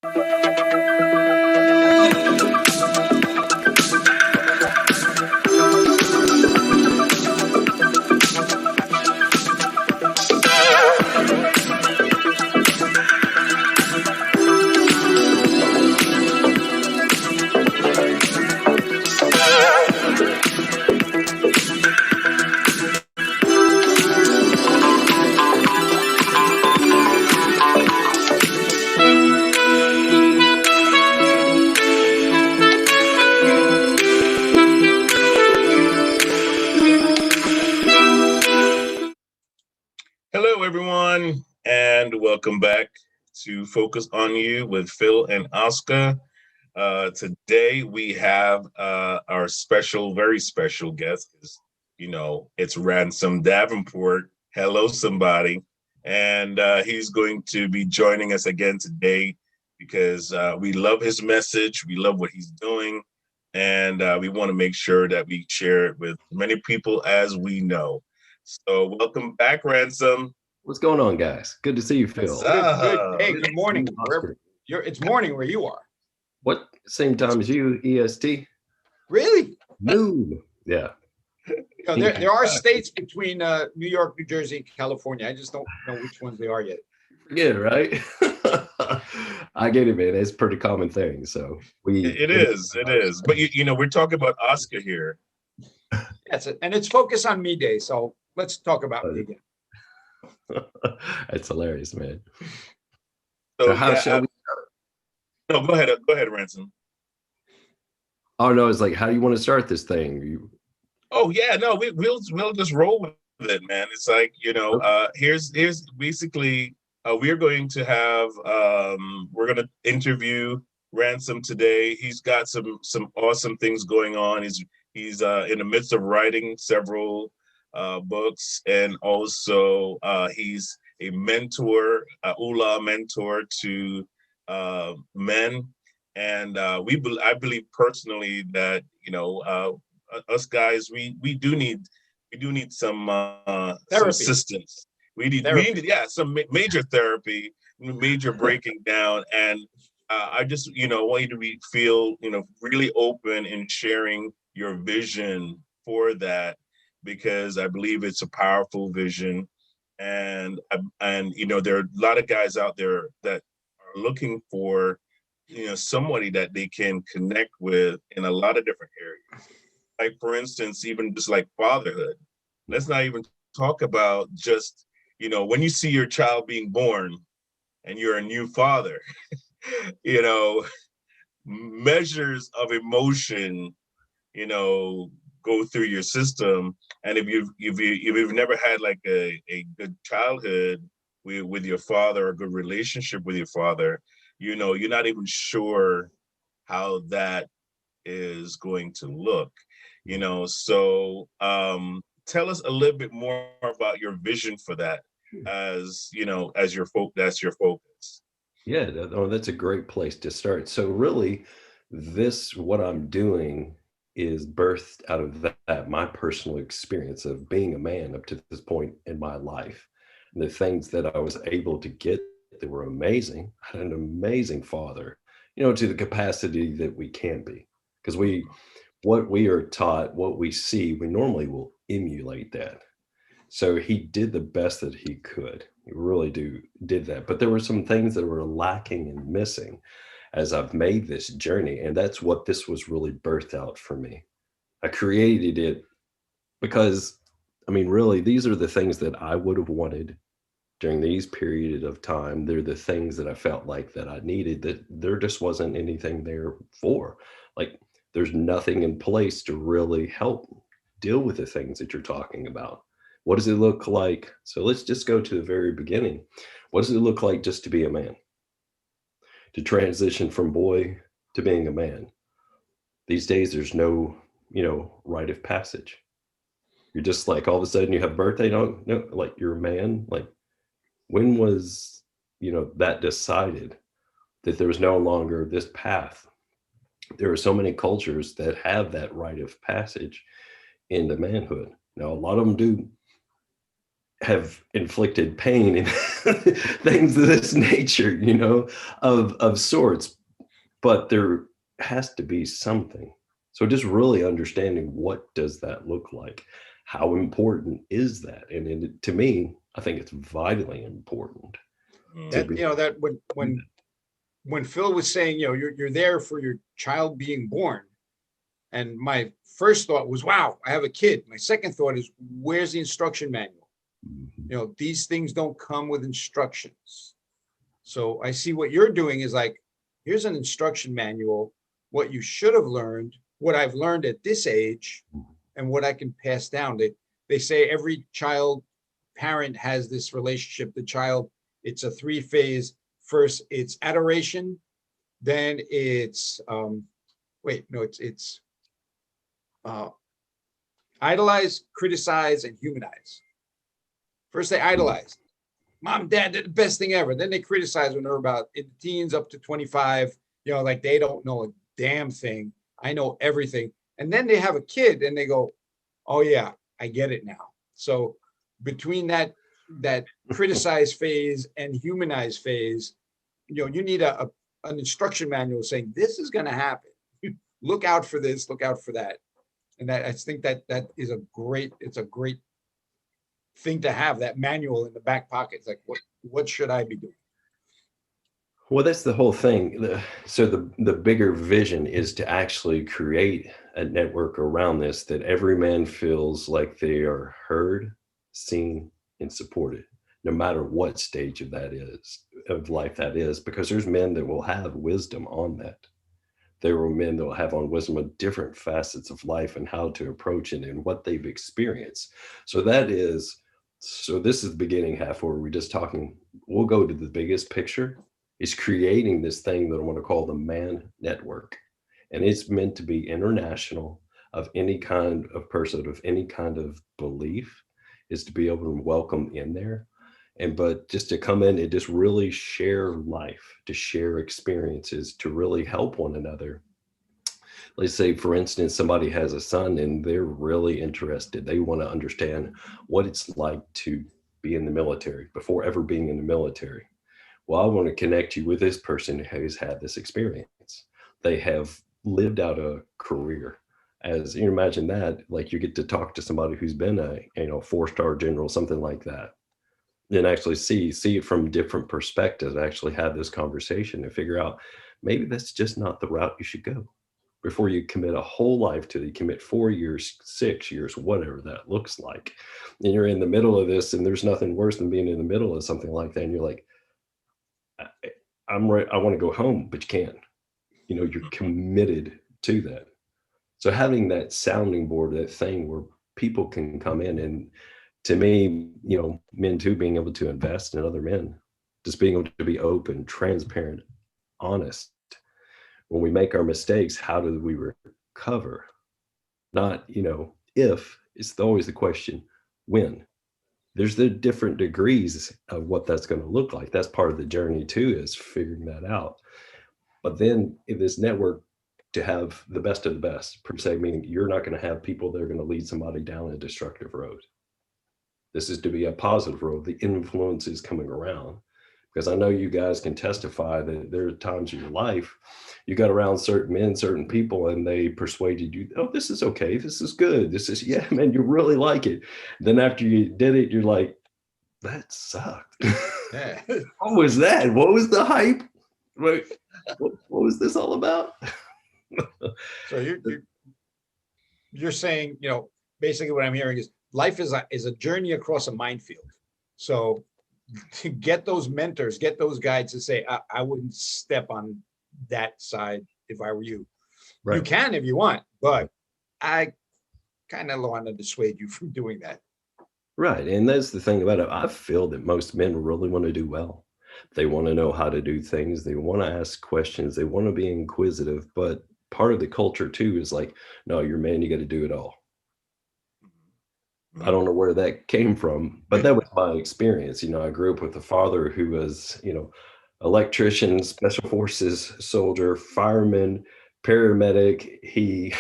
Hello, everyone, and welcome back to Focus on You with Phil and Oscar. Today we have our special, very special guest. It's Ransom Davenport. Hello, somebody. And he's going to be joining us again today because we love his message. We love what he's doing. And we want to make sure that we share it with as many people as we know. So welcome back, Ransom. What's going on, guys? Good to see you, Phil. Good. Hey, good morning. It's morning where you are. What? Same time as you, EST? Really? No. Yeah. There are states between New York, New Jersey, California. I just don't know which ones they are yet. Yeah, right? I get it, man. It's a pretty common thing. So It is. But we're talking about Oscar here. That's it. And it's Focus on Me Day. So let's talk about me again. It's hilarious, man. So how shall we start? No, go ahead, Ransom. Oh no, it's like, how do you want to start this thing? We'll just roll with it, man. It's like, here's basically we're going to have we're going to interview Ransom today. He's got some awesome things going on. He's in the midst of writing several books, and also he's a mentor, ULA mentor to men, and I believe personally that us guys we do need some assistance. We need some major therapy, major breaking down, and I just want you to feel really open in sharing your vision for that, because I believe it's a powerful vision, and there are a lot of guys out there that are looking for somebody that they can connect with in a lot of different areas. Like, for instance, even just like fatherhood. Let's not even talk about just when you see your child being born and you're a new father, measures of emotion go through your system. And if you've never had like a good childhood with your father, or a good relationship with your father, you're not even sure how that is going to look. So tell us a little bit more about your vision for that, as your focus. Yeah, that's a great place to start. So really, what I'm doing is birthed out of that my personal experience of being a man up to this point in my life. And the things that I was able to get that were amazing. I had an amazing father, to the capacity that we can be. Because what we are taught, what we see, we normally will emulate that. So he did the best that he could. He really did that. But there were some things that were lacking and missing as I've made this journey. And that's what this was really birthed out for me. I created it because, really, these are the things that I would have wanted during these periods of time. They're the things that I felt like that I needed, that there just wasn't anything there for. Like, there's nothing in place to really help deal with the things that you're talking about. What does it look like? So let's just go to the very beginning. What does it look like just to be a man? To transition from boy to being a man. These days, there's no, rite of passage. You're just like, all of a sudden you have a birthday, no, like you're a man. Like, when was, that decided that there was no longer this path? There are so many cultures that have that rite of passage into manhood. Now, a lot of them do. have inflicted pain and things of this nature, you know, of sorts. But there has to be something. So just really understanding, what does that look like? How important is that? And to me, I think it's vitally important to That, be. you know, that when Phil was saying, you know, you're there for your child being born. And my first thought was, wow, I have a kid. My second thought is, where's the instruction manual? Mhm. You know, these things don't come with instructions. So I see what you're doing is like, here's an instruction manual, what you should have learned, what I've learned at this age, and what I can pass down. They say every child parent has this relationship. The child, it's a 3-phase. First, it's adoration, then it's it's uh, idolize, criticize, and humanize. First, they idolize. Mom, dad did the best thing ever. Then they criticize when they're about in the teens up to 25, you know, like they don't know a damn thing. I know everything. And then they have a kid and they go, oh yeah, I get it now. So between that criticize phase and humanize phase, you know, you need an instruction manual saying this is going to happen. Look out for this, look out for that. And that, I think that is it's a great thing to have, that manual in the back pocket. It's like, what should I be doing? Well, that's the whole thing. So the bigger vision is to actually create a network around this, that every man feels like they are heard, seen, and supported, no matter what stage of life that is, because there's men that will have wisdom on that. There are men that will have on wisdom of different facets of life and how to approach it and what they've experienced. So this is the beginning half where we're just talking. We'll go to the biggest picture, is creating this thing that I want to call the Man Network. And it's meant to be international, of any kind of person, of any kind of belief, is to be able to welcome in there. But just to come in and just really share life, to share experiences, to really help one another. Let's say, for instance, somebody has a son and they're really interested. They want to understand what it's like to be in the military before ever being in the military. Well, I want to connect you with this person who's had this experience. They have lived out a career. As you imagine that, like, you get to talk to somebody who's been a 4-star general, something like that, and actually see it from different perspectives, actually have this conversation and figure out, maybe that's just not the route you should go. Before you commit a whole life to it, you commit 4 years, 6 years, whatever that looks like. And you're in the middle of this, and there's nothing worse than being in the middle of something like that. And you're like, I'm right, I want to go home, but you can't. You're committed to that. So having that sounding board, that thing where people can come in, and to me, men too, being able to invest in other men, just being able to be open, transparent, honest. When we make our mistakes, how do we recover? Not, if, it's always the question, when. There's the different degrees of what that's going to look like. That's part of the journey too, is figuring that out. But then in this network, to have the best of the best, per se, meaning you're not going to have people that are going to lead somebody down a destructive road. This is to be a positive road. The influence is coming around, because I know you guys can testify that there are times in your life you got around certain men, certain people, and they persuaded you, oh, this is okay, this is good, this is, yeah, man, you really like it. Then after you did it, you're like, that sucked. Yeah. What was that? What was the hype? What was this all about? So you're saying, basically what I'm hearing is life is a journey across a minefield. So to get those mentors, get those guides to say, I wouldn't step on that side if I were you. Right. You can if you want, but I kind of want to dissuade you from doing that. Right. And that's the thing about it. I feel that most men really want to do well. They want to know how to do things. They want to ask questions. They want to be inquisitive. But part of the culture too is like, no, you're a man, you got to do it all. I don't know where that came from, but that was my experience. I grew up with a father who was, electrician, special forces soldier, fireman, paramedic. He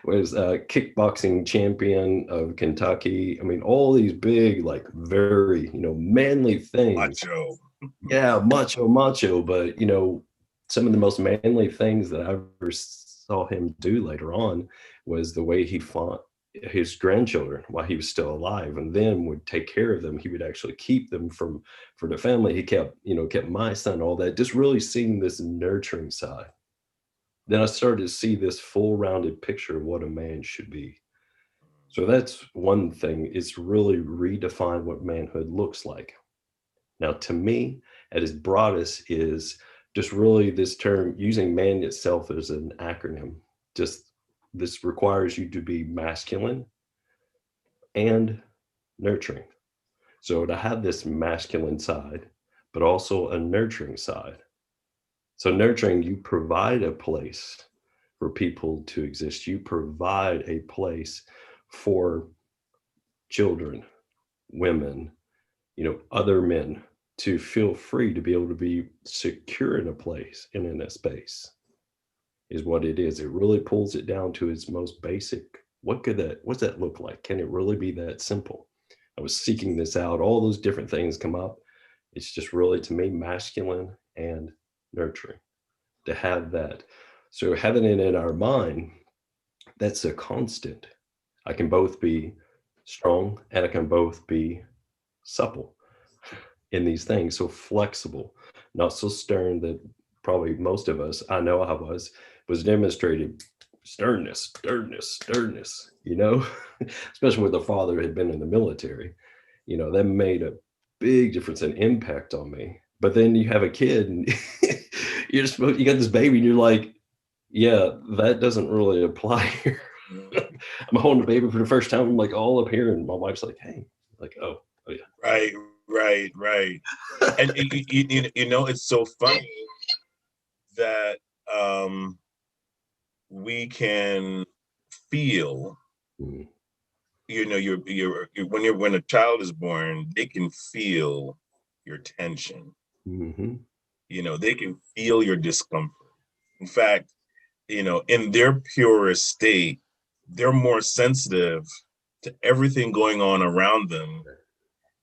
was a kickboxing champion of Kentucky. I mean, all these big, like very, manly things. Macho. Yeah, macho. But, some of the most manly things that I ever saw him do later on was the way he fought his grandchildren while he was still alive, and then would take care of them. He would actually keep them for the family. He kept my son, all that, just really seeing this nurturing side. Then I started to see this full rounded picture of what a man should be. So that's one thing, is really redefine what manhood looks like. Now, to me, at its broadest is just really this term, using man itself as an acronym. Just this requires you to be masculine and nurturing. So to have this masculine side, but also a nurturing side. So nurturing, you provide a place for people to exist. You provide a place for children, women, other men to feel free to be able to be secure in a place and in a space, is what it is. It really pulls it down to its most basic. What's that look like? Can it really be that simple? I was seeking this out. All those different things come up. It's just really, to me, masculine and nurturing, to have that. So having it in our mind, that's a constant. I can both be strong and I can both be supple in these things. So flexible, not so stern that probably most of us, I know I was demonstrated sternness, especially with a father who had been in the military. That made a big difference and impact on me. But then you have a kid and you got this baby and you're like, yeah, that doesn't really apply here. I'm holding a baby for the first time. I'm like all up here, and my wife's like, "Hey," like, "Oh yeah." Right. And it's so funny that we can feel. Mm. When a child is born, they can feel your tension. Mm-hmm. They can feel your discomfort. In fact, in their purest state, they're more sensitive to everything going on around them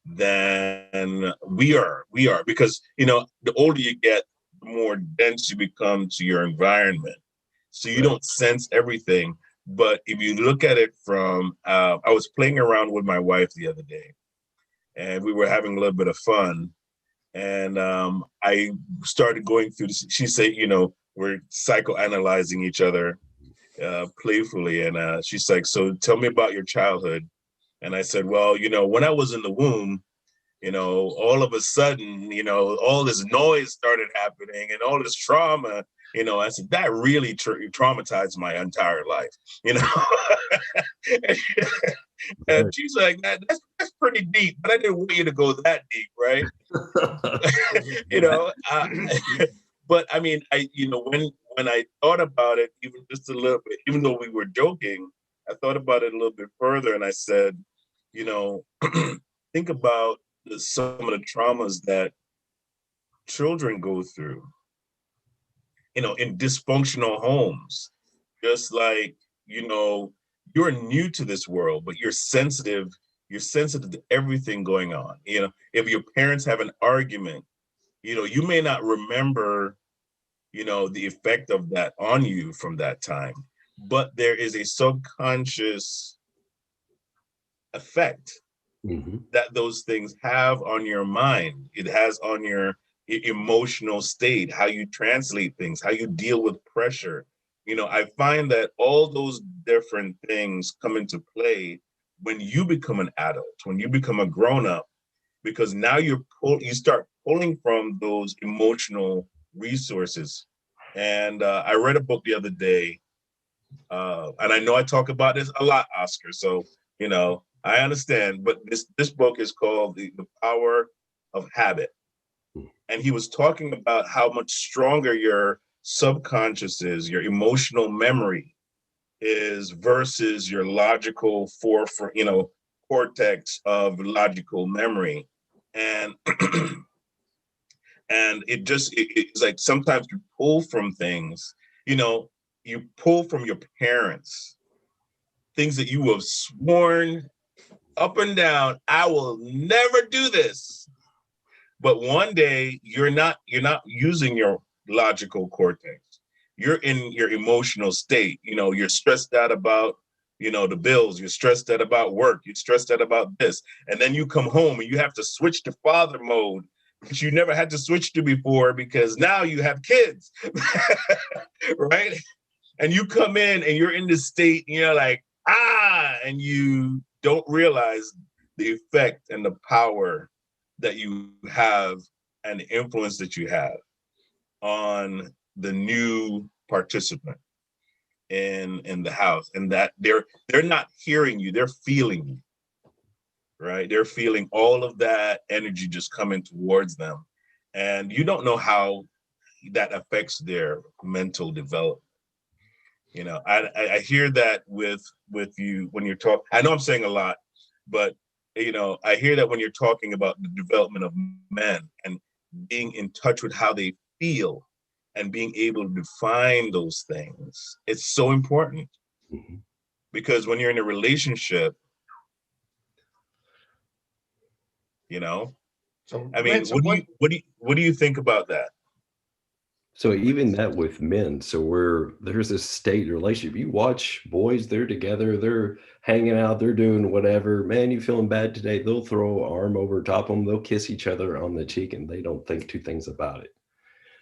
than we are. Because, the older you get, the more dense you become to your environment. So you don't sense everything. But if you look at it from, I was playing around with my wife the other day, and we were having a little bit of fun. And I started going through this. She said, we're psychoanalyzing each other playfully. And she's like, so tell me about your childhood. And I said, well, when I was in the womb, all of a sudden, all this noise started happening and all this trauma. I said, that really traumatized my entire life, And she's like, that's pretty deep, but I didn't want you to go that deep, right? But I mean, when I thought about it, even just a little bit, even though we were joking, I thought about it a little bit further, and I said, think about some of the traumas that children go through, in dysfunctional homes. Just like, you're new to this world, but you're sensitive to everything going on. If your parents have an argument, you may not remember, the effect of that on you from that time, but there is a subconscious effect that those things have on your mind. It has on your emotional state, how you translate things, how you deal with pressure. I find that all those different things come into play when you become an adult, when you become a grown-up, because now you start pulling from those emotional resources. And I read a book the other day, and I know I talk about this a lot, Oscar, so I understand, but this book is called The Power of Habit. And he was talking about how much stronger your subconscious is, your emotional memory is, versus your logical cortex of logical memory. And and it's like sometimes you pull from things, you pull from your parents things that you have sworn up and down, I will never do this. But one day you're not using your logical cortex. You're in your emotional state. You're stressed out about, the bills. You're stressed out about work. You're stressed out about this. And then you come home and you have to switch to father mode, which you never had to switch to before because now you have kids, right? And you come in and you're in this state and you're like, and you don't realize the effect and the power that you have and the influence that you have on the new participant in the house, and that they're not hearing you, they're feeling you, right? They're feeling all of that energy just coming towards them, and you don't know how that affects their mental development. I hear that with you when you're talking. I know I'm saying a lot, but I hear that when you're talking about the development of men and being in touch with how they feel and being able to define those things, it's so important. Mhm. Because when you're in a relationship, So I mean, Ransom, what do you think about that? So even that with men, so there's this state relationship. You watch boys, they're together, they're hanging out, they're doing whatever. Man, you feeling bad today? They'll throw an arm over top of them, they'll kiss each other on the cheek, and they don't think two things about it.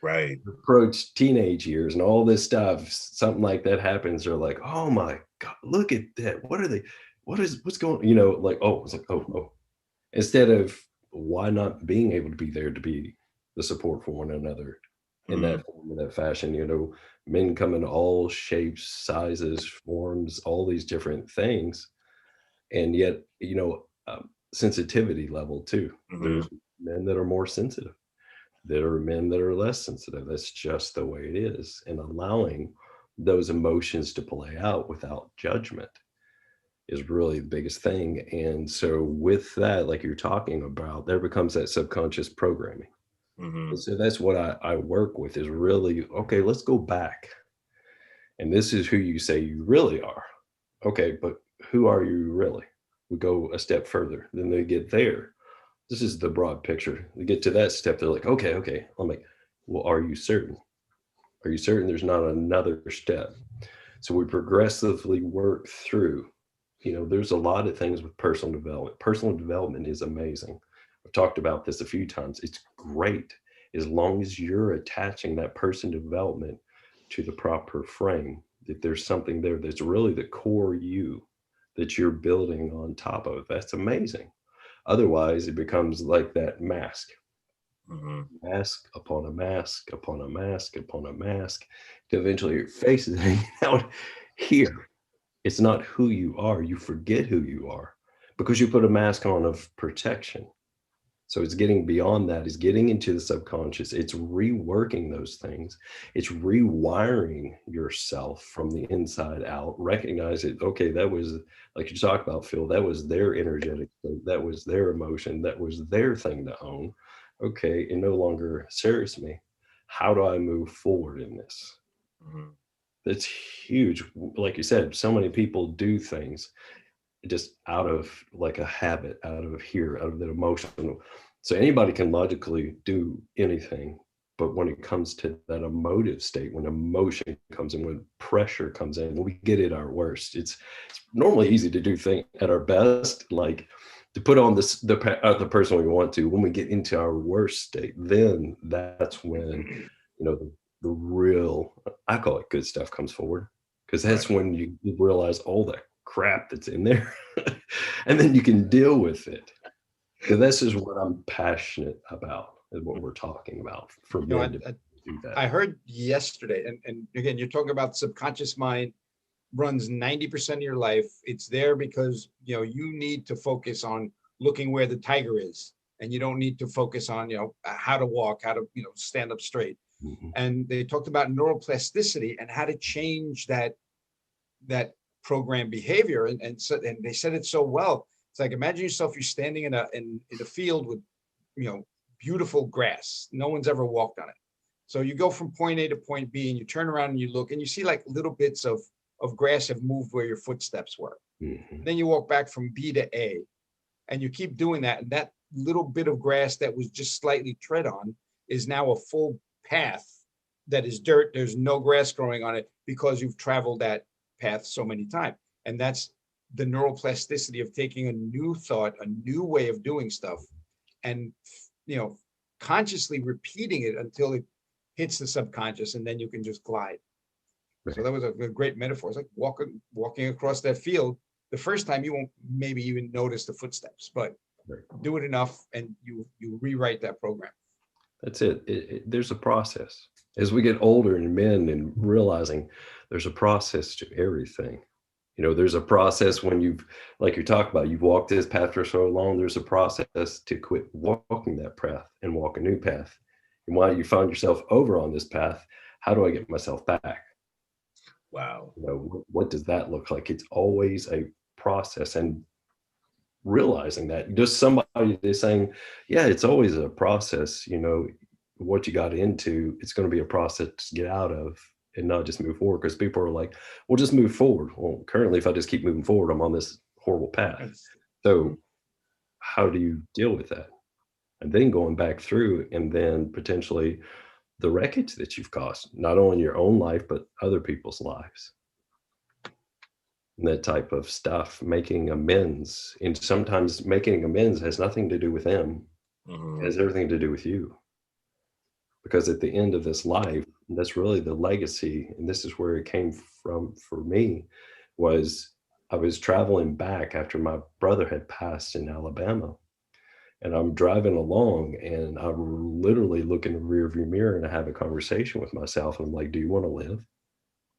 Right. Approach teenage years and all this stuff, something like that happens. They're like, oh my God, look at that. What are they? What's going? Like, oh, it's like, oh. Instead of why not being able to be there to be the support for one another in Mhm. that form, in that fashion. Men come in all shapes, sizes, forms, all these different things, and yet sensitivity level too. Mhm. There's men that are more sensitive, there are men that are less sensitive. That's just the way it is, and allowing those emotions to play out without judgment is really the biggest thing. And so with that, like you're talking about, there becomes that subconscious programming. And Mhm. so that's what I work with is really, okay, let's go back. And this is who you say you really are. Okay, but who are you really? We go a step further. Then they get there. This is the broad picture. They get to that step. They're like, okay. I'm like, well, are you certain? Are you certain there's not another step? So we progressively work through. There's a lot of things with personal development. Personal development is amazing. I've talked about this a few times. It's great as long as you're attaching that person development to the proper frame, that there's something there that's really the core you that you're building on top of. That's amazing. Otherwise, it becomes like that mask, Mhm. mask upon a mask upon a mask upon a mask, to eventually your face is hanging out here. It's not who you are. You forget who you are because you put a mask on of protection. So it's getting beyond that, it's getting into the subconscious. It's reworking those things. It's rewiring yourself from the inside out. Recognize it. Okay, that was, like you talked about, Phil, that was their energetic state. That was their emotion. That was their thing to own. Okay, it no longer serves me. How do I move forward in this? Mhm. That's huge. Like you said, so many people do things just out of like a habit, out of here, out of that emotional. So anybody can logically do anything, but when it comes to that emotive state, when emotion comes in, when pressure comes in, when we get at our worst, it's normally easy to do things at our best, like to put on the person we want to. When we get into our worst state, then that's when the real, I call it, good stuff comes forward, because Right. that's when you realize all the crap that's in there and then you can deal with it. So this is what I'm passionate about, is what we're talking about, for you know, I, men to do that. I heard yesterday, and again, you're talking about subconscious mind runs 90% of your life. It's there because you need to focus on looking where the tiger is, and you don't need to focus on how to walk, how to stand up straight. Mhm. And they talked about neuroplasticity and how to change that program behavior. And they said it so well. It's like, imagine yourself, you're standing in a field with beautiful grass. No one's ever walked on it. So you go from point A to point B and you turn around and you look and you see like little bits of grass have moved where your footsteps were. Mhm. Then you walk back from B to A and you keep doing that. And that little bit of grass that was just slightly tread on is now a full path that is dirt. There's no grass growing on it because you've traveled that path so many times. And that's the neuroplasticity of taking a new thought, a new way of doing stuff, and consciously repeating it until it hits the subconscious, and then you can just glide. Right. So that was a great metaphor. It's like walking across that field. The first time you won't maybe even notice the footsteps, but Right. do it enough and you rewrite that program. That's it. There's a process. As we get older and men and realizing there's a process to everything. There's a process when like you talk about, you've walked this path for so long, there's a process to quit walking that path and walk a new path. And while you find yourself over on this path, how do I get myself back? Wow. What does that look like? It's always a process, and realizing that just somebody is saying, yeah, it's always a process. What you got into, it's going to be a process to get out of and not just move forward, because people are like, well, just move forward. Well, currently, if I just keep moving forward, I'm on this horrible path. So how do you deal with that? And then going back through, and then potentially the wreckage that you've caused, not only your own life, but other people's lives. And that type of stuff, making amends. And sometimes making amends has nothing to do with them. It has everything to do with you. Because at the end of this life, that's really the legacy. And this is where it came from for me, was I was traveling back after my brother had passed in Alabama. And I'm driving along and I'm literally looking in the rearview mirror and I have a conversation with myself. And I'm like, do you want to live?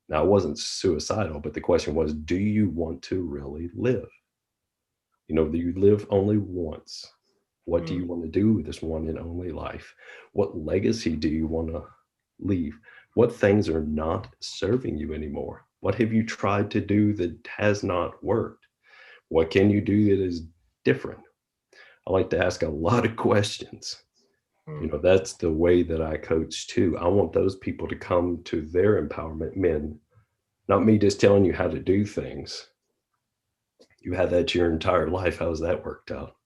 Now, I wasn't suicidal, but the question was, do you want to really live? You live only once. What do you want to do with this one and only life? What legacy do you want to leave? What things are not serving you anymore? What have you tried to do that has not worked? What can you do that is different? I like to ask a lot of questions. That's the way that I coach too. I want those people to come to their empowerment, men, not me just telling you how to do things. You had that your entire life. How's that worked out?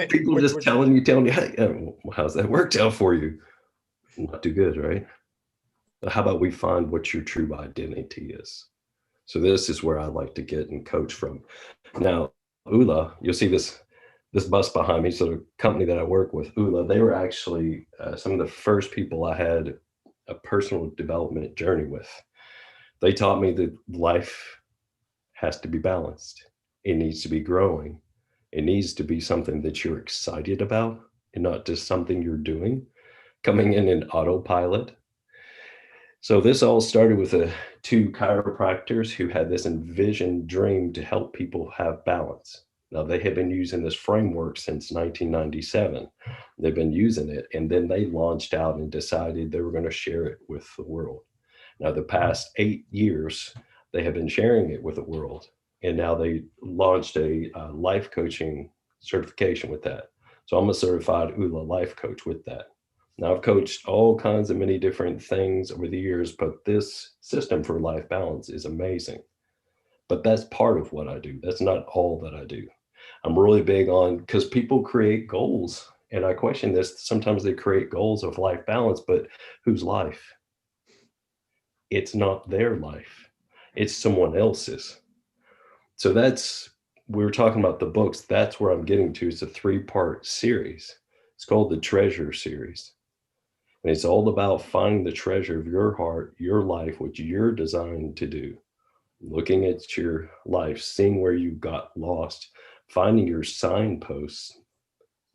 People just telling you, hey, how's that worked out for you? Not too good, right? But how about we find what your true identity is? So this is where I like to get and coach from. Now, ULA, you'll see this bus behind me. So the company that I work with, ULA, they were actually some of the first people I had a personal development journey with. They taught me that life has to be balanced. It needs to be growing. It needs to be something that you're excited about and not just something you're doing, coming in an autopilot. So this all started with two chiropractors who had this envisioned dream to help people have balance. Now, they have been using this framework since 1997. They've been using it, and then they launched out and decided they were going to share it with the world. Now, the past 8 years, they have been sharing it with the world, and now they launched a life coaching certification with that. So I'm a certified ULA life coach with that. Now, I've coached all kinds of many different things over the years, but this system for life balance is amazing. But that's part of what I do. That's not all that I do. I'm really big on, because people create goals, and I question this. Sometimes they create goals of life balance, but whose life? It's not their life. It's someone else's. So we were talking about the books. That's where I'm getting to. It's a 3-part series. It's called the Treasure Series. And it's all about finding the treasure of your heart, your life, what you're designed to do. Looking at your life, seeing where you got lost, finding your signposts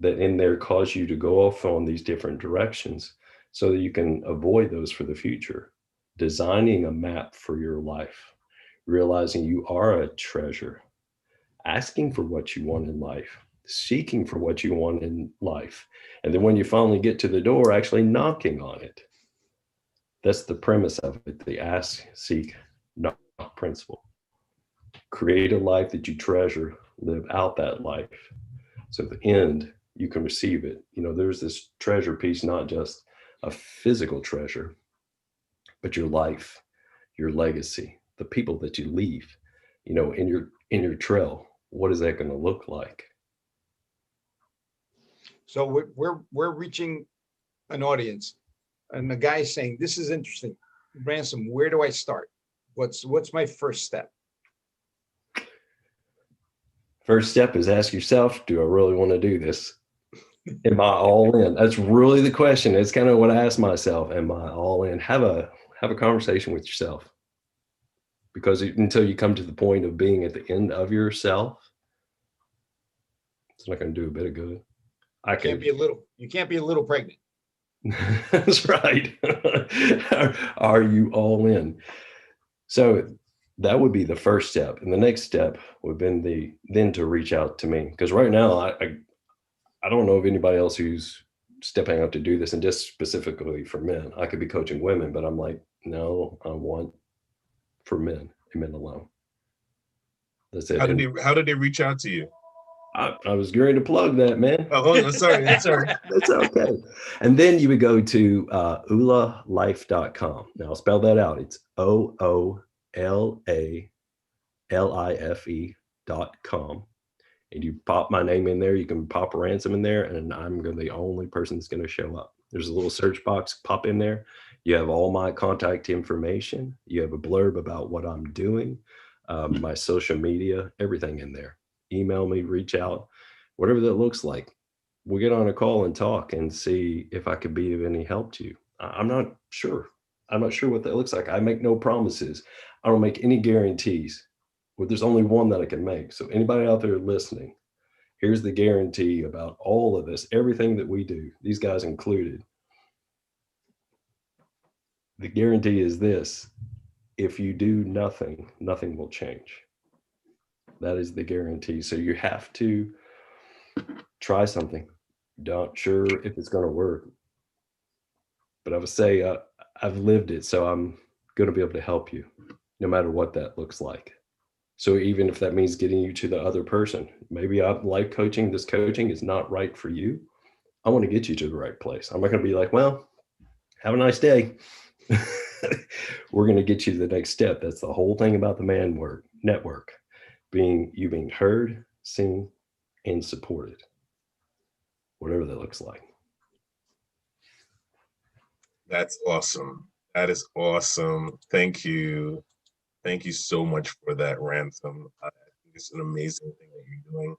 that in there cause you to go off on these different directions so that you can avoid those for the future. Designing a map for your life, realizing you are a treasure, asking for what you want in life, seeking for what you want in life. And then when you finally get to the door, actually knocking on it. That's the premise of it, the ask, seek, knock principle. Create a life that you treasure, live out that life. So at the end, you can receive it. You know, there's this treasure piece, not just a physical treasure, but your life, your legacy, the people that you leave, you know, in your trail. What is that going to look like? So we're reaching an audience, and the guy's saying, "This is interesting, Ransom. Where do I start? What's my first step?" First step is ask yourself, do I really want to do this? Am I all in? That's really the question. It's kind of what I ask myself. Am I all in? Have a conversation with yourself. Because until you come to the point of being at the end of yourself, it's not going to do a bit of good. You can't be a little pregnant. That's right. Are you all in? So that would be the first step. And the next step would be then to reach out to me. Because right now, I don't know of anybody else who's stepping up to do this, and just specifically for men. I could be coaching women, but I'm like, no, I want for men and men alone. That's it. How did they reach out to you? I was going to plug that, man. Oh, sorry. That's okay. And then you would go to oolalife.com. Now I'll spell that out. It's OOLALIFE.com. And you pop my name in there. You can pop Ransom in there, and I'm going to be the only person that's going to show up. There's a little search box. Pop in there. You have all my contact information. You have a blurb about what I'm doing, my social media, everything in there. Email me, reach out, whatever that looks like. We'll get on a call and talk and see if I could be of any help to you. I'm not sure. I'm not sure what that looks like. I make no promises. I don't make any guarantees. Well, there's only one that I can make. So anybody out there listening, here's the guarantee about all of this, everything that we do, these guys included. The guarantee is this: if you do nothing, nothing will change. That is the guarantee. So you have to try something. Not sure if it's going to work, but I would say I've lived it, so I'm going to be able to help you no matter what that looks like. So even if that means getting you to the other person, maybe life coaching, this coaching is not right for you. I want to get you to the right place. I'm not going to be like, well, have a nice day. We're going to get you to the next step. That's the whole thing about the Man Work Network. Being heard, seen, and supported, whatever that looks like. That's awesome. That is awesome. Thank you. Thank you so much for that, Ransom. I think it's an amazing thing that you're doing.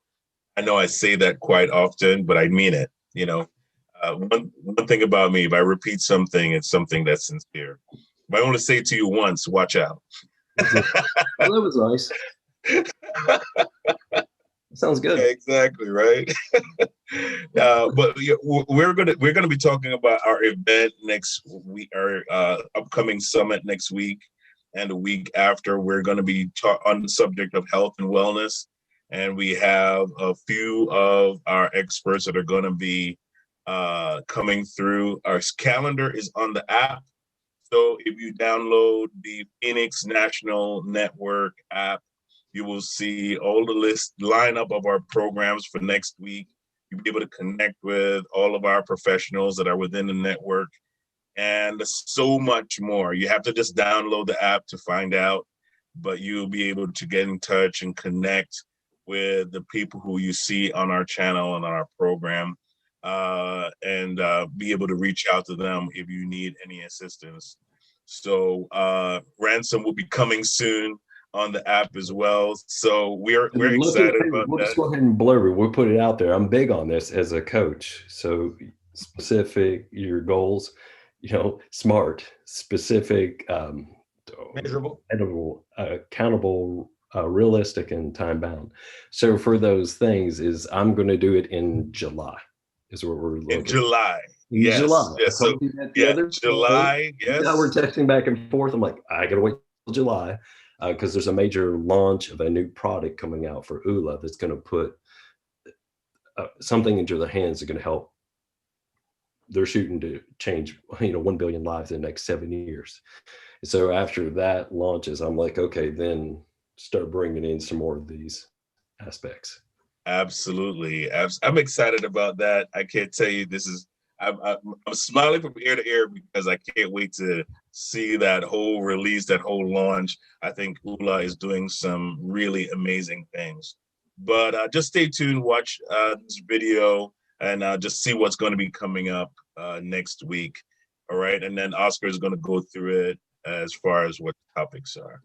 I know I say that quite often, but I mean it. You know, one thing about me, if I repeat something, it's something that's sincere. If I want to say it to you once, watch out. Well, that was nice. Sounds good. Exactly, right. But we're gonna be talking about our event next week, our upcoming summit next week, and the week after. We're going to be on the subject of health and wellness, and we have a few of our experts that are going to be coming through. Our calendar is on the app, so if you download the Phoenix National Network app, you will see all the lineup of our programs for next week. You'll be able to connect with all of our professionals that are within the network, and so much more. You have to just download the app to find out, but you'll be able to get in touch and connect with the people who you see on our channel and on our program, and be able to reach out to them if you need any assistance. So Ransom will be coming soon on the app as well. So we're excited about we'll that. just go ahead and blur it. We'll put it out there. I'm big on this as a coach. So specific, your goals, smart, specific, Measurable, accountable, realistic, and time bound. So for those things I'm going to do it in July is what we're looking in July. Yes. July. Yes. So, July. Yes. Now we're texting back and forth. I'm like, I got to wait till July. Because there's a major launch of a new product coming out for ULA that's going to put something into their hands that's going to help. They're shooting to change, 1 billion lives in the next 7 years. So after that launches, I'm like, okay, then start bringing in some more of these aspects. Absolutely. I'm excited about that. I can't tell you this is I'm smiling from ear to ear because I can't wait to see that whole release, that whole launch. I think Ula is doing some really amazing things. But just stay tuned, watch this video, and just see what's going to be coming up next week. All right. And then Oscar is going to go through it as far as what topics are.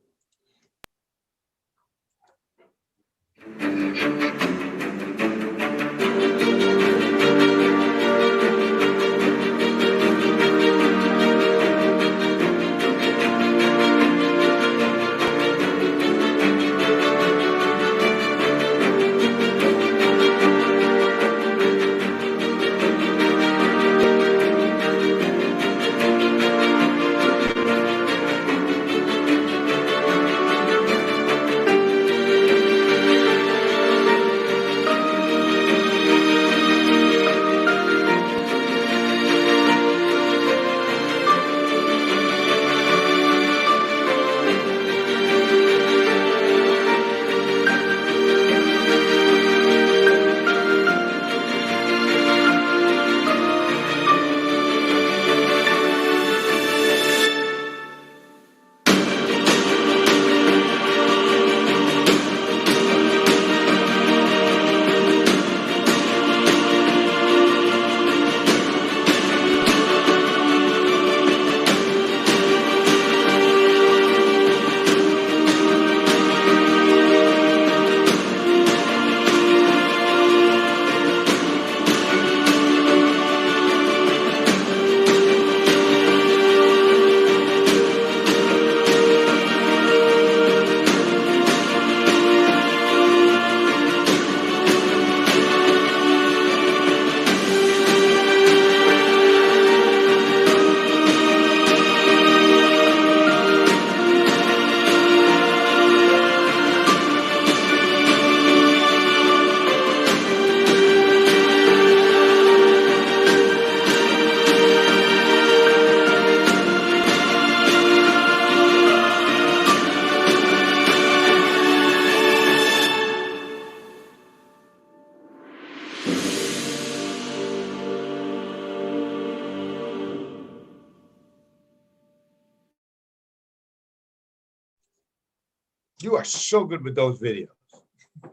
You are so good with those videos.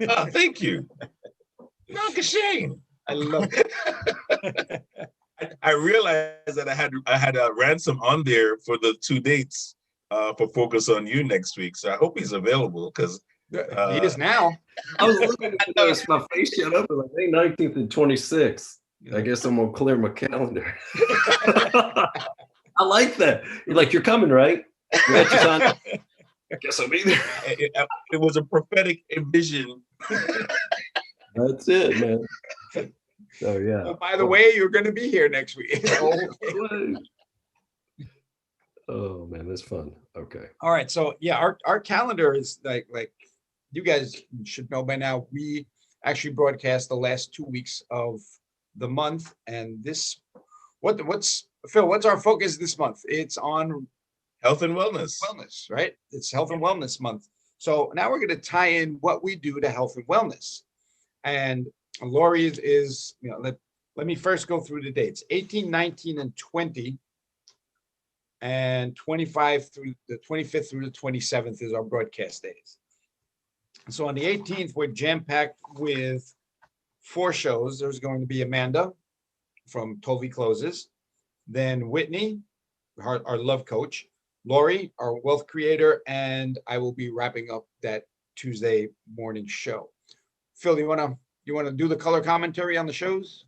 Oh, thank you. No, Shane. I love it. I realized that I had a Ransom on there for the 2 dates for Focus on You next week. So I hope he's available because He is now. I was looking at this, my face shut up like May 19th and 26th. I guess I'm gonna clear my calendar. I like that. You're like, you're coming, right? You got your time? I guess I'll be there. It was a prophetic vision. That's it, man. So yeah. Oh, by the way, you're going to be here next week. Oh man, that's fun. Okay. All right. So yeah, our calendar is like you guys should know by now. We actually broadcast the last 2 weeks of the month, and this what's Phil? What's our focus this month? It's on health and wellness. Wellness, right? It's Health and Wellness Month. So now we're going to tie in what we do to health and wellness. And Lori is let me first go through the dates. 18, 19, and 20. And 25 through the 25th through the 27th is our broadcast days. So on the 18th, we're jam-packed with 4 shows. There's going to be Amanda from Tovey Closes, then Whitney, our love coach, Lori, our wealth creator, and I will be wrapping up that Tuesday morning show. Phil, you wanna do the color commentary on the shows?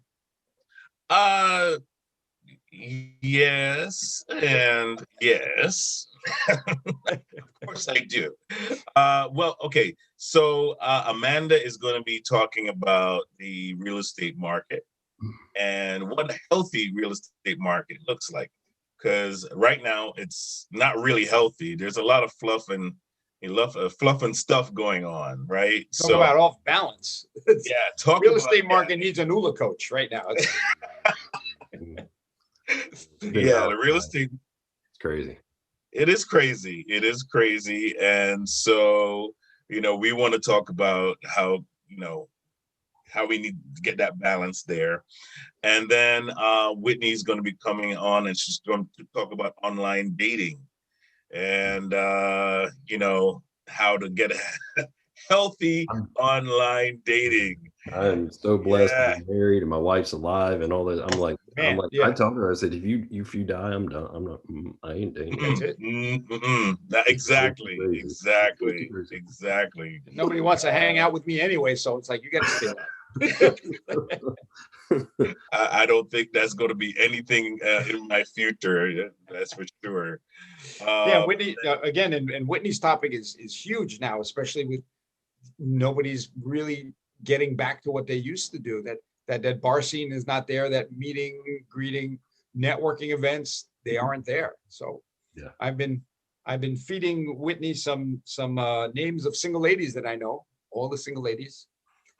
Yes, and yes. Of course I do. Well, okay. So Amanda is going to be talking about the real estate market and what a healthy real estate market looks like. Because right now it's not really healthy. There's a lot of fluff and stuff going on, right? Talk about off balance. Talk real about estate market needs a NULA coach right now. The real estate. It's crazy. It is crazy. It is crazy. And so, we want to talk about how, how we need to get that balance there. And then Whitney's going to be coming on, and she's going to talk about online dating and how to get healthy online dating. I'm so blessed Yeah. to be married and my wife's alive and all that. I'm like, yeah. I told her, I said, if you die, I'm done. I ain't dating. That's it. Exactly. Crazy. Exactly. Crazy. Exactly. Nobody wants to hang out with me anyway, so it's like you got to stay alive. I don't think that's going to be anything in my future. That's for sure. Yeah, Whitney, again, and Whitney's topic is huge now, especially with nobody's really getting back to what they used to do. That bar scene is not there. That meeting, greeting, networking events, they aren't there. So yeah, I've been feeding Whitney some names of single ladies that I know, all the single ladies.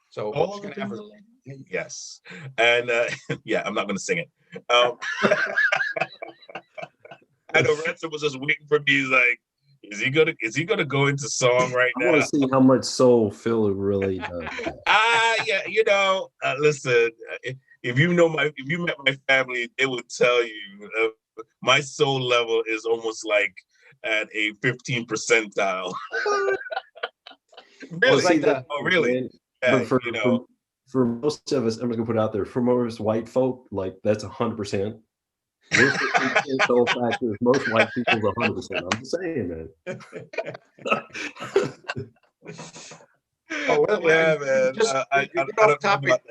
So all she's gonna have her. Yes, and yeah, I'm not going to sing it. I know Ransom was just waiting for me. He's like, is he gonna go into song right I now? want to see how much soul Phil really does. Yeah, listen, if you met my family, they would tell you my soul level is almost like at a 15 percentile. Really? Like oh, really? Man, Yeah, but for most of us, I'm just gonna put it out there, for most white folk, like that's 100%. We're 50% soul factors. Most white people's 100%. I'm just saying, man. Oh, well, yeah, man. I don't know about that.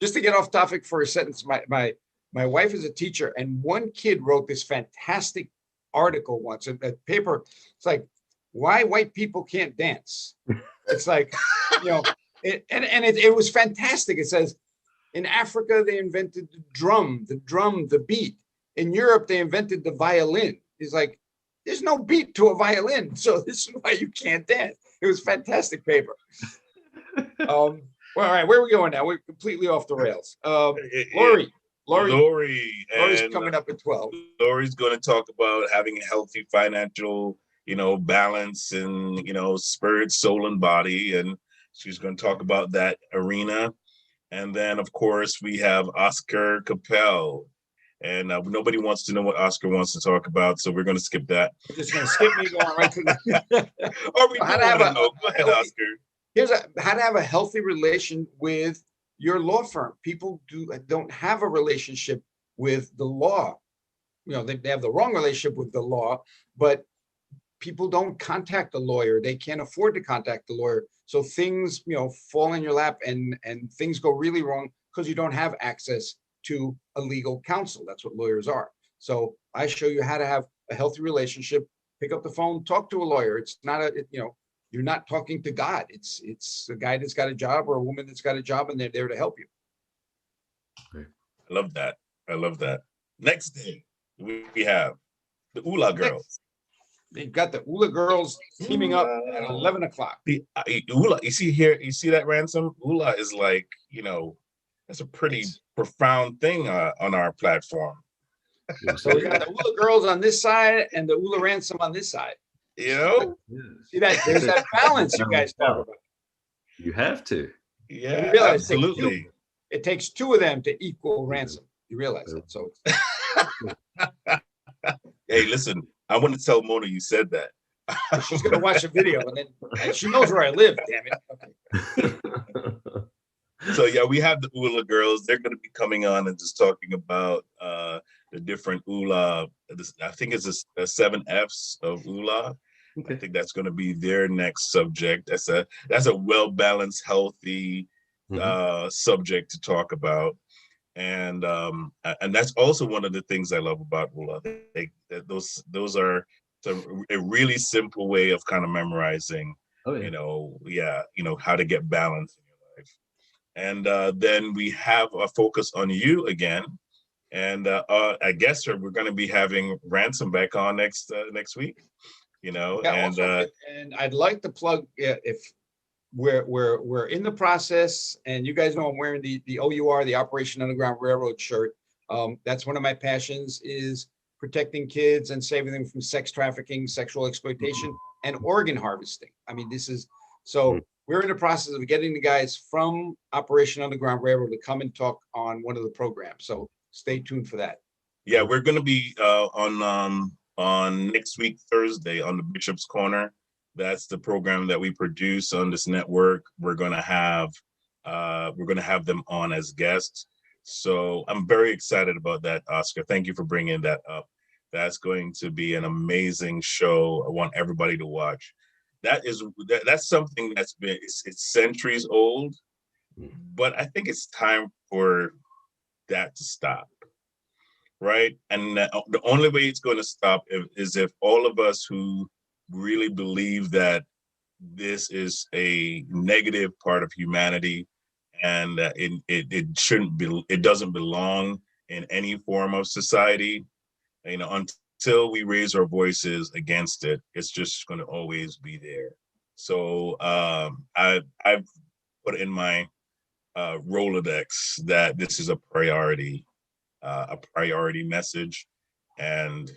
Just to get off topic for a sentence, my wife is a teacher, and one kid wrote this fantastic article once in a paper. It's like, why white people can't dance. It's like, it was fantastic. It says, in Africa, they invented the drum, the beat. In Europe, they invented the violin. It's like, there's no beat to a violin. So this is why you can't dance. It was a fantastic paper. Well, all right, where are we going now? We're completely off the rails. Lori's coming up at 12. Lori's going to talk about having a healthy financial, balance and, spirit, soul, and body. And she's going to talk about that arena. And then, of course, we have Oscar Capel. And nobody wants to know what Oscar wants to talk about, so we're going to skip that. We're just going to skip me going right to the. Or we do want to know. Go ahead, Oscar. Here's how to have a healthy relation with your law firm. People don't have a relationship with the law. They have the wrong relationship with the law, but people don't contact the lawyer. They can't afford to contact the lawyer. So things, fall in your lap and things go really wrong because you don't have access to a legal counsel. That's what lawyers are. So I show you how to have a healthy relationship. Pick up the phone, talk to a lawyer. It's not you're not talking to God. It's a guy that's got a job or a woman that's got a job, and they're there to help you. I love that. Next day, we have the ULA girls. They've got the ULA girls teaming up at 11 o'clock. The ULA, you see that, Ransom? ULA is like, that's a pretty profound thing on our platform. So we got the ULA girls on this side and the ULA Ransom on this side. See that there's that balance you guys talk about. You have to. Yeah, absolutely. It takes two of them to equal Ransom. You realize that? So. Hey, listen. I want to tell Mona you said that. She's gonna watch the video and she knows where I live. Damn it. Okay. So yeah, we have the ULA girls. They're going to be coming on and just talking about the different ULA. I think it's a 7 Fs of ULA. Okay. I think that's going to be their next subject. That's a well-balanced, healthy subject to talk about. And that's also one of the things I love about ULA. Those are a really simple way of kind of memorizing. Oh, yeah. How to get balance in your life. And then we have a focus on you again. And I guess we're going to be having Ransom back on next week. And I'd like to plug if we're in the process, and you guys know I'm wearing the OUR, the Operation Underground Railroad shirt. That's one of my passions, is protecting kids and saving them from sex trafficking, sexual exploitation, and organ harvesting. I mean, this is so. we're in the process of getting the guys from Operation Underground Railroad to come and talk on one of the programs. So stay tuned for that. Yeah, we're going to be on next week, Thursday, on the Bishop's Corner. That's the program that we produce on this network. We're going to have them on as guests. So I'm very excited about that, Oscar. Thank you for bringing that up. That's going to be an amazing show. I want everybody to watch. That's something that's been it's centuries old, but I think it's time for that to stop. Right. And the only way it's going to stop is if all of us who really believe that this is a negative part of humanity and it shouldn't be, it doesn't belong in any form of society, until we raise our voices against it, it's just going to always be there. So I've put in my Rolodex that this is a priority message, and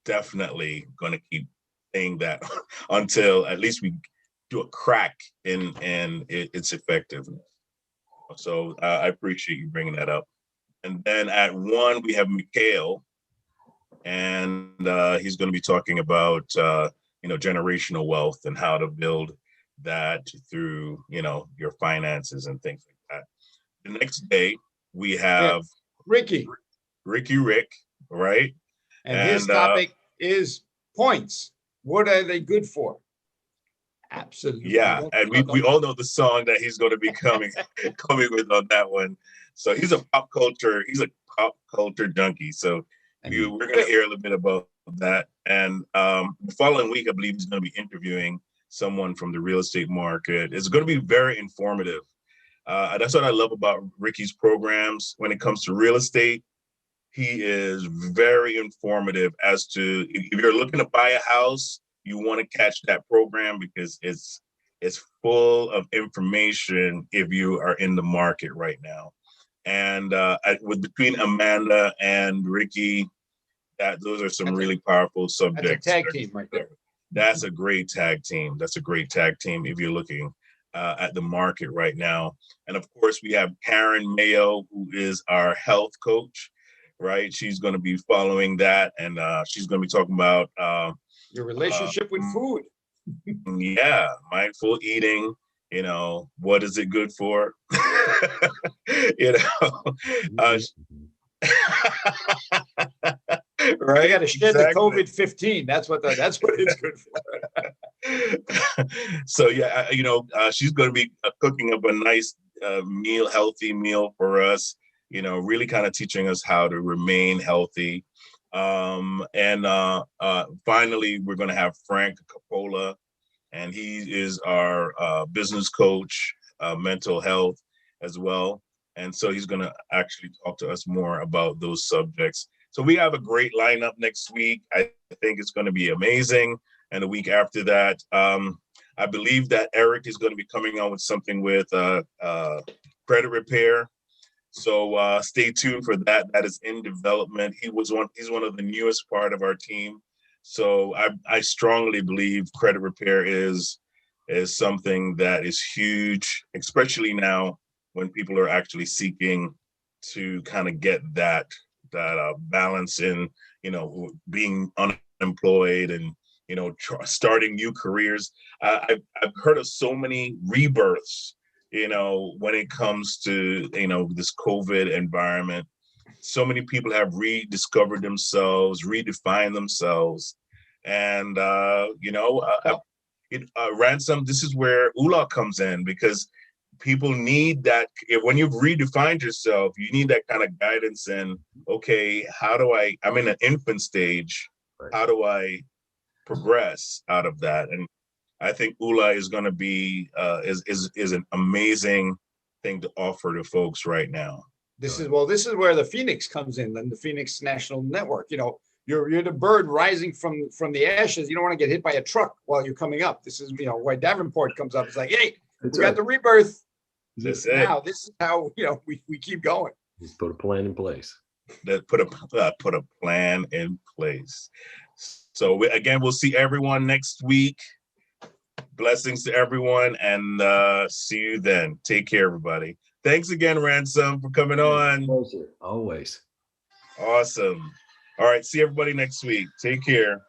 definitely going to keep saying that until at least we do a crack in its effectiveness. So I appreciate you bringing that up. And then at 1, we have Mikhail, and he's going to be talking about generational wealth and how to build that through your finances and things like that. The next day we have Rick, right? And his topic is points. What are they good for? Absolutely. Yeah, and we all know the song that he's going to be coming with on that one. So he's a pop culture junkie. So we're going to hear a little bit about that. And the following week, I believe he's going to be interviewing someone from the real estate market. It's going to be very informative. That's what I love about Ricky's programs. When it comes to real estate, he is very informative as to if you're looking to buy a house, you want to catch that program because it's full of information if you are in the market right now. And between Amanda and Ricky, those are some really powerful subjects. That's a tag team right there. That's a great tag team. That's a great tag team if you're looking at the market right now. And of course, we have Karen Mayo, who is our health coach, right? She's going to be following that, and she's going to be talking about your relationship with food. Yeah, mindful eating. What is it good for? Right? You got to shed the COVID-15. That's what it's good for. So yeah, she's going to be cooking up a nice healthy meal for us. Really kind of teaching us how to remain healthy. And finally, we're going to have Frank Capola, and he is our business coach, mental health as well. And so he's going to actually talk to us more about those subjects. So we have a great lineup next week. I think it's going to be amazing. And the week after that, I believe that Eric is going to be coming on with something with credit repair. So stay tuned for that. That is in development. He's one of the newest part of our team. So I strongly believe credit repair is something that is huge, especially now when people are actually seeking to kind of get that balance in, being unemployed and, starting new careers. I've heard of so many rebirths, when it comes to, this COVID environment. So many people have rediscovered themselves, redefined themselves. And, Ransom, this is where ULA comes in, because people need that. When you've redefined yourself, you need that kind of guidance in, okay, I'm in an infant stage. Right. How do I progress out of that? And I think ULA is going to be is an amazing thing to offer to folks right now. This is where the Phoenix comes in, and the Phoenix National Network. You're the bird rising from the ashes. You don't want to get hit by a truck while you're coming up. This is why Davenport comes up. It's like, hey, we got the rebirth. This is how we keep going. Just put a plan in place. Put a plan in place. So again, we'll see everyone next week. Blessings to everyone, and see you then. Take care, everybody. Thanks again, Ransom, for coming on. Pleasure. Always. Awesome. All right, see everybody next week. Take care.